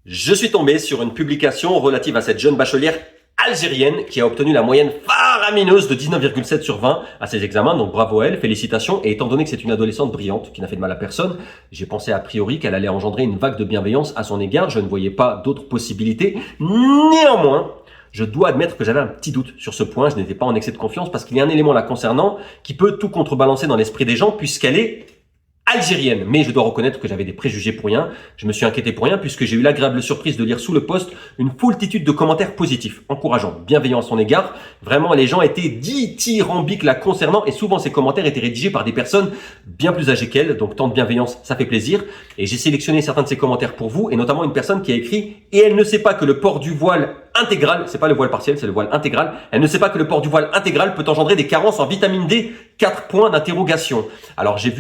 Je suis tombé sur une publication relative à cette jeune bachelière algérienne qui a obtenu la moyenne faramineuse de 19,7 sur 20 à ses examens. Donc bravo à elle, félicitations. Et étant donné que c'est une adolescente brillante qui n'a fait de mal à personne, j'ai pensé a priori qu'elle allait engendrer une vague de bienveillance à son égard. Je ne voyais pas d'autres possibilités. Néanmoins, je dois admettre que j'avais un petit doute sur ce point. Je n'étais pas en excès de confiance parce qu'il y a un élément la concernant qui peut tout contrebalancer dans l'esprit des gens puisqu'elle est algérienne. Mais je dois reconnaître que j'avais des préjugés pour rien. Je me suis inquiété pour rien puisque j'ai eu l'agréable surprise de lire sous le post une foultitude de commentaires positifs, encourageants, bienveillants à son égard. Vraiment, les gens étaient dithyrambiques la concernant et souvent ces commentaires étaient rédigés par des personnes bien plus âgées qu'elle. Donc tant de bienveillance, ça fait plaisir. Et j'ai sélectionné certains de ces commentaires pour vous et notamment une personne qui a écrit « Et elle ne sait pas que le port du voile intégral, c'est pas le voile partiel, c'est le voile intégral. Elle ne sait pas que le port du voile intégral peut engendrer des carences en vitamine D. 4 points d'interrogation. » Alors j'ai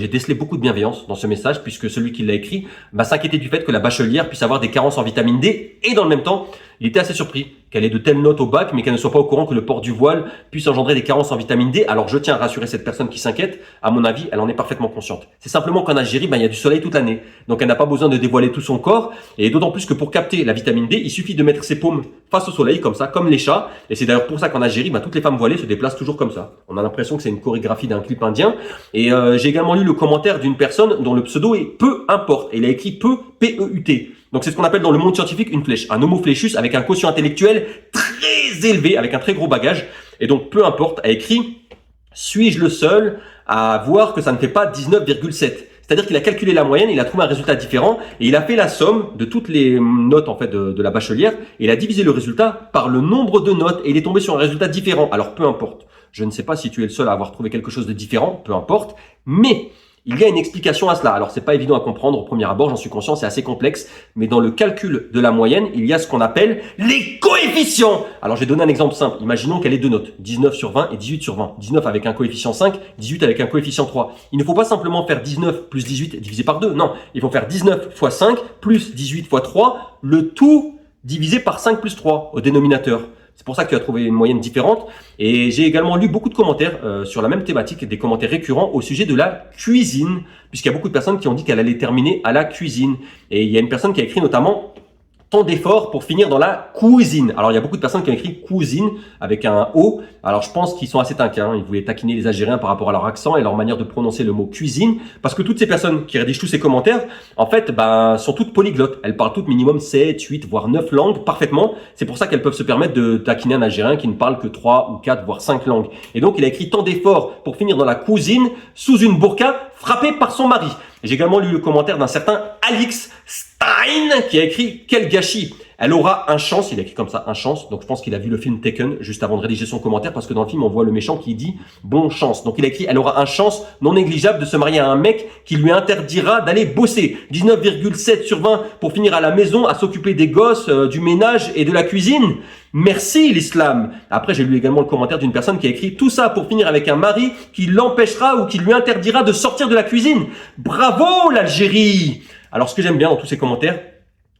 décelé beaucoup de bienveillance dans ce message puisque celui qui l'a écrit s'inquiétait du fait que la bachelière puisse avoir des carences en vitamine D et dans le même temps, il était assez surpris qu'elle ait de telles notes au bac mais qu'elle ne soit pas au courant que le port du voile puisse engendrer des carences en vitamine D. Alors je tiens à rassurer cette personne qui s'inquiète. À mon avis, elle en est parfaitement consciente. C'est simplement qu'en Algérie, il y a du soleil toute l'année. Donc elle n'a pas besoin de dévoiler tout son corps et d'autant plus que pour capter la vitamine D, il suffit de mettre ses paumes face au soleil comme ça, comme les chats. Et c'est d'ailleurs pour ça qu'en Algérie, toutes les femmes voilées se déplacent toujours comme ça. On a l'impression que c'est une chorégraphie d'un clip indien. Et j'ai également lu le commentaire d'une personne dont le pseudo est peu importe. Et il a écrit peu, P-E-U-T. Donc c'est ce qu'on appelle dans le monde scientifique une flèche, un homo fléchus avec un quotient intellectuel très élevé, avec un très gros bagage. Et donc peu importe, a écrit « Suis-je le seul à voir que ça ne fait pas 19,7 ?» C'est-à-dire qu'il a calculé la moyenne, il a trouvé un résultat différent et il a fait la somme de toutes les notes en fait de la bachelière et il a divisé le résultat par le nombre de notes et il est tombé sur un résultat différent. Alors peu importe, je ne sais pas si tu es le seul à avoir trouvé quelque chose de différent, peu importe, mais il y a une explication à cela. Alors c'est pas évident à comprendre au premier abord, j'en suis conscient, c'est assez complexe, mais dans le calcul de la moyenne, il y a ce qu'on appelle les coefficients. Alors j'ai donné un exemple simple, imaginons qu'elle ait deux notes, 19 sur 20 et 18 sur 20. 19 avec un coefficient 5, 18 avec un coefficient 3. Il ne faut pas simplement faire 19 plus 18 divisé par 2, non, il faut faire 19 fois 5 plus 18 fois 3, le tout divisé par 5 plus 3 au dénominateur. C'est pour ça que tu as trouvé une moyenne différente. Et j'ai également lu beaucoup de commentaires sur la même thématique, des commentaires récurrents au sujet de la cuisine, puisqu'il y a beaucoup de personnes qui ont dit qu'elle allait terminer à la cuisine. Et il y a une personne qui a écrit notamment tant d'efforts pour finir dans la cuisine. Alors il y a beaucoup de personnes qui ont écrit cuisine avec un O. Alors je pense qu'ils sont assez taquins. Ils voulaient taquiner les Algériens par rapport à leur accent et leur manière de prononcer le mot cuisine. Parce que toutes ces personnes qui rédigent tous ces commentaires, en fait, sont toutes polyglottes. Elles parlent toutes minimum 7, 8, voire 9 langues parfaitement. C'est pour ça qu'elles peuvent se permettre de taquiner un Algérien qui ne parle que 3 ou 4, voire 5 langues. Et donc il a écrit tant d'efforts pour finir dans la cuisine sous une burqa frappée par son mari. J'ai également lu le commentaire d'un certain Alix Stein qui a écrit « Quel gâchis !» Elle aura un chance, il a écrit comme ça, un chance. Donc je pense qu'il a vu le film Taken juste avant de rédiger son commentaire parce que dans le film on voit le méchant qui dit « Bon chance ». Donc il a écrit « Elle aura un chance non négligeable de se marier à un mec qui lui interdira d'aller bosser. 19,7 sur 20 pour finir à la maison, à s'occuper des gosses, du ménage et de la cuisine. Merci l'islam ». Après j'ai lu également le commentaire d'une personne qui a écrit « Tout ça pour finir avec un mari qui l'empêchera ou qui lui interdira de sortir de la cuisine. Bravo l'Algérie !» Alors ce que j'aime bien dans tous ces commentaires,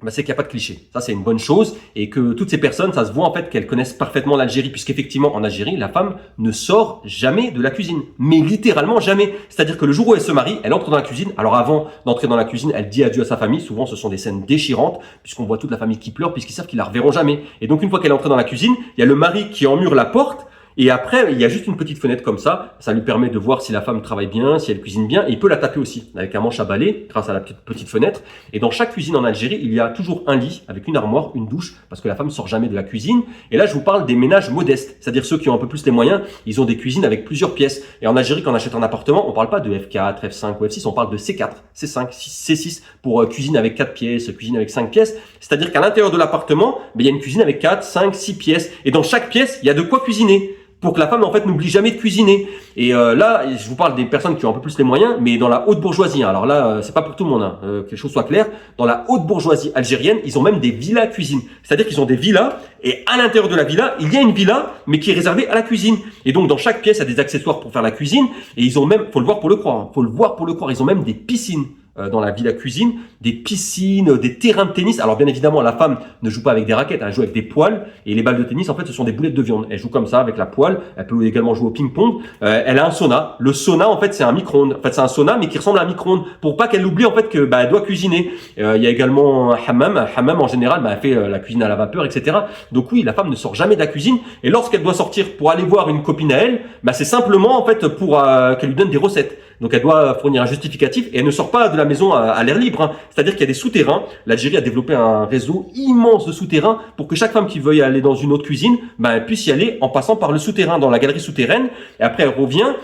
c'est qu'il n'y a pas de cliché. Ça, c'est une bonne chose et que toutes ces personnes, ça se voit en fait qu'elles connaissent parfaitement l'Algérie puisqu'effectivement, en Algérie, la femme ne sort jamais de la cuisine. Mais littéralement jamais. C'est-à-dire que le jour où elle se marie, elle entre dans la cuisine. Alors avant d'entrer dans la cuisine, elle dit adieu à sa famille. Souvent, ce sont des scènes déchirantes puisqu'on voit toute la famille qui pleure puisqu'ils savent qu'ils la reverront jamais. Et donc, une fois qu'elle est entrée dans la cuisine, il y a le mari qui emmure la porte. Et après, il y a juste une petite fenêtre comme ça. Ça lui permet de voir si la femme travaille bien, si elle cuisine bien. Et il peut la taper aussi avec un manche à balai grâce à la petite fenêtre. Et dans chaque cuisine en Algérie, il y a toujours un lit avec une armoire, une douche, parce que la femme sort jamais de la cuisine. Et là, je vous parle des ménages modestes. C'est-à-dire ceux qui ont un peu plus les moyens, ils ont des cuisines avec plusieurs pièces. Et en Algérie, quand on achète un appartement, on parle pas de F4, F5 ou F6, on parle de C4, C5, C6 pour cuisine avec 4 pièces, cuisine avec 5 pièces. C'est-à-dire qu'à l'intérieur de l'appartement, il y a une cuisine avec 4, 5, 6 pièces. Et dans chaque pièce, il y a de quoi cuisiner, pour que la femme en fait n'oublie jamais de cuisiner. Et là, je vous parle des personnes qui ont un peu plus les moyens, mais dans la haute bourgeoisie. Alors là, c'est pas pour tout le monde, que les choses soient claires. Dans la haute bourgeoisie algérienne, ils ont même des villas cuisine. C'est-à-dire qu'ils ont des villas et à l'intérieur de la villa, il y a une villa, mais qui est réservée à la cuisine. Et donc dans chaque pièce, il y a des accessoires pour faire la cuisine. Et ils ont même, faut le voir pour le croire, faut le voir pour le croire, ils ont même des piscines dans la vie la cuisine, des piscines, des terrains de tennis. Alors bien évidemment, la femme ne joue pas avec des raquettes, elle joue avec des poils. Et les balles de tennis, en fait, ce sont des boulettes de viande. Elle joue comme ça avec la poêle. Elle peut également jouer au ping-pong. Elle a un sauna. Le sauna, en fait, c'est un micro-ondes. En fait, c'est un sauna, mais qui ressemble à un micro-ondes pour pas qu'elle oublie en fait que elle doit cuisiner. Il y a également un hammam. Un hammam, en général, elle fait la cuisine à la vapeur, etc. Donc oui, la femme ne sort jamais de la cuisine. Et lorsqu'elle doit sortir pour aller voir une copine à elle, c'est simplement en fait pour qu'elle lui donne des recettes. Donc elle doit fournir un justificatif et elle ne sort pas de la maison à l'air libre. Hein. C'est-à-dire qu'il y a des souterrains. L'Algérie a développé un réseau immense de souterrains pour que chaque femme qui veuille aller dans une autre cuisine, elle puisse y aller en passant par le souterrain, dans la galerie souterraine. Et après elle revient.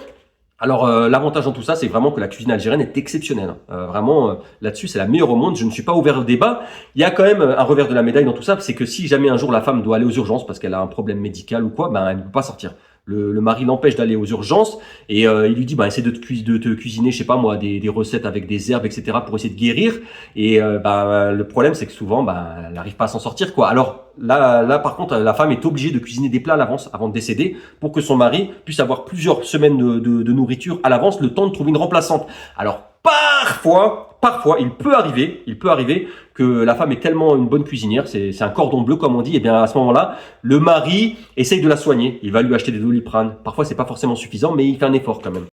Alors l'avantage dans tout ça, c'est vraiment que la cuisine algérienne est exceptionnelle. Vraiment là-dessus, c'est la meilleure au monde. Je ne suis pas ouvert au débat. Il y a quand même un revers de la médaille dans tout ça, c'est que si jamais un jour la femme doit aller aux urgences parce qu'elle a un problème médical ou quoi, elle ne peut pas sortir. Le mari l'empêche d'aller aux urgences et il lui dit essaie de te cuisiner, je sais pas moi, des recettes avec des herbes, etc. pour essayer de guérir. Et le problème, c'est que souvent, elle n'arrive pas à s'en sortir, quoi. Alors là, par contre, la femme est obligée de cuisiner des plats à l'avance avant de décéder pour que son mari puisse avoir plusieurs semaines de nourriture à l'avance, le temps de trouver une remplaçante. Alors parfois, il peut arriver que la femme est tellement une bonne cuisinière, c'est un cordon bleu comme on dit, et bien à ce moment-là, le mari essaye de la soigner. Il va lui acheter des Doliprane. Parfois, c'est pas forcément suffisant, mais il fait un effort quand même.